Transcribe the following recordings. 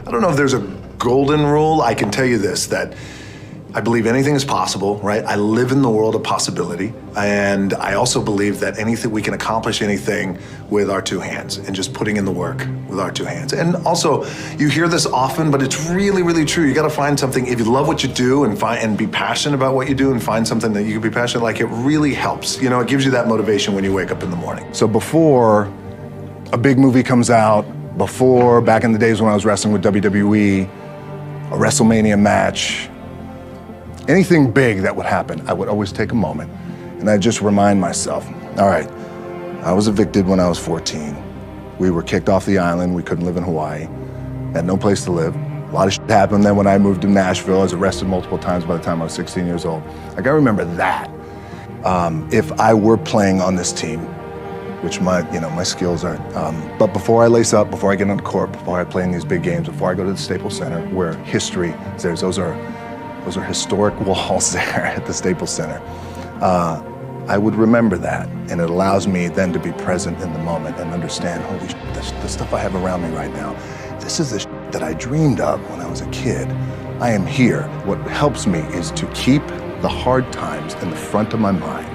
I don't know if there's a golden rule. I can tell you this, that I believe anything is possible, right? I live in the world of possibility. And I also believe that we can accomplish anything with our two hands and just putting in the work with our two hands. And also, you hear this often, but it's really, really true. You gotta find something, if you love what you do and be passionate about what you do and find something that you can be passionate, like it really helps. You know, it gives you that motivation when you wake up in the morning. So before a big movie comes out, before, back in the days when I was wrestling with WWE, a WrestleMania match, anything big that would happen, I would always take a moment and I'd just remind myself, all right, I was evicted when I was 14. We were kicked off the island. We couldn't live in Hawaii. Had no place to live. A lot of shit happened. Then when I moved to Nashville, I was arrested multiple times by the time I was 16 years old. Like, I remember that. If I were playing on this team, which my skills aren't, but before I lace up, before I get on the court, before I play in these big games, before I go to the Staples Center, where history is there, those are historic walls there at the Staples Center. I would remember that, and it allows me then to be present in the moment and understand, holy shit, the stuff I have around me right now, this is the shit that I dreamed of when I was a kid. I am here. What helps me is to keep the hard times in the front of my mind,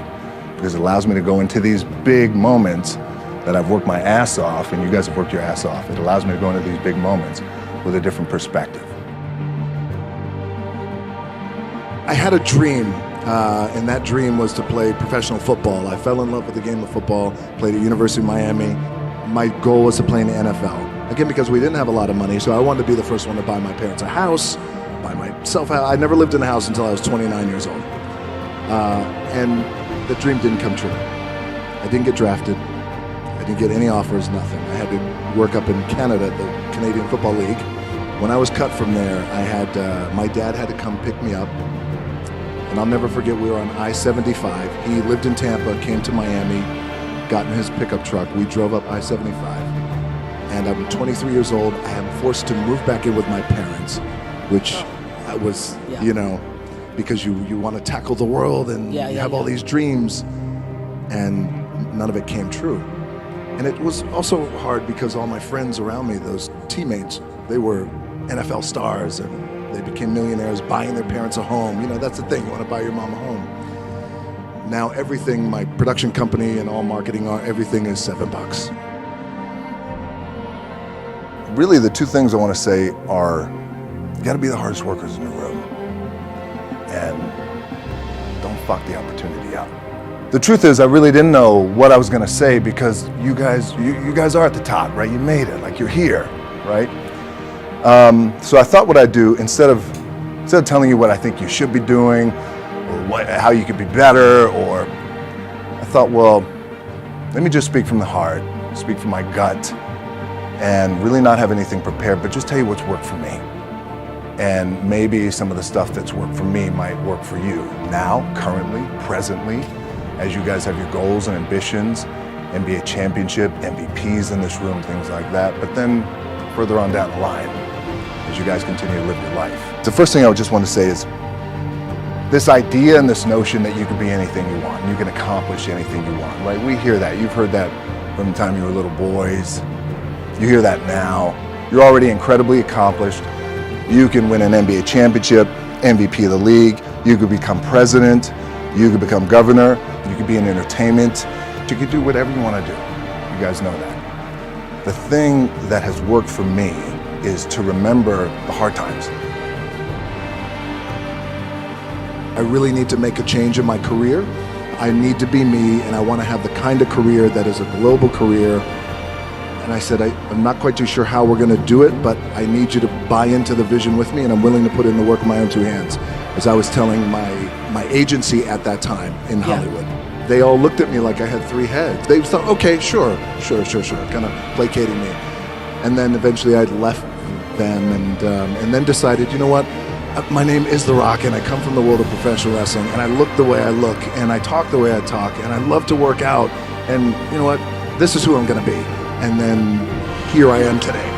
because it allows me to go into these big moments that I've worked my ass off, and you guys have worked your ass off. It allows me to go into these big moments with a different perspective. I had a dream, and that dream was to play professional football. I fell in love with the game of football, played at University of Miami. My goal was to play in the NFL. Again, because we didn't have a lot of money, so I wanted to be the first one to buy my parents a house, buy myself a house. I never lived in a house until I was 29 years old. And the dream didn't come true. I didn't get drafted. I didn't get any offers, nothing. I had to work up in Canada, the Canadian Football League. When I was cut from there, my dad had to come pick me up. And I'll never forget, we were on I-75. He lived in Tampa, came to Miami, got in his pickup truck. We drove up I-75. And I'm 23 years old. I am forced to move back in with my parents, which I was, because you want to tackle the world and you have all these dreams, and none of it came true. And it was also hard because all my friends around me, those teammates, they were NFL stars, and they became millionaires buying their parents a home. That's the thing, you want to buy your mom a home. Now everything, my production company and all marketing, everything is $7. Really, the two things I want to say are, you got to be the hardest workers in the room, and don't fuck the opportunity up. The truth is, I really didn't know what I was going to say, because you guys are at the top, right? You made it, like you're here, right? So I thought what I'd do, instead of telling you what I think you should be doing, or how you could be better, or I thought, well, let me just speak from the heart, speak from my gut, and really not have anything prepared, but just tell you what's worked for me. And maybe some of the stuff that's worked for me might work for you now, currently, presently, as you guys have your goals and ambitions, NBA championship, MVPs in this room, things like that. But then further on down the line, as you guys continue to live your life. The first thing I would just want to say is, this idea and this notion that you can be anything you want, you can accomplish anything you want, right? We hear that. You've heard that from the time you were little boys. You hear that now. You're already incredibly accomplished. You can win an NBA championship, MVP of the league. You could become president. You could become governor. You could be in entertainment. You could do whatever you want to do. You guys know that. The thing that has worked for me is to remember the hard times. I really need to make a change in my career. I need to be me, and I want to have the kind of career that is a global career. And I said, I'm not quite too sure how we're going to do it, but I need you to buy into the vision with me, and I'm willing to put in the work with my own two hands. As I was telling my agency at that time in Hollywood, they all looked at me like I had three heads. They thought, okay, sure, kind of placating me. And then eventually I left them, and then decided, you know what? My name is The Rock, and I come from the world of professional wrestling, and I look the way I look, and I talk the way I talk, and I love to work out, and you know what? This is who I'm going to be. And then here I am today.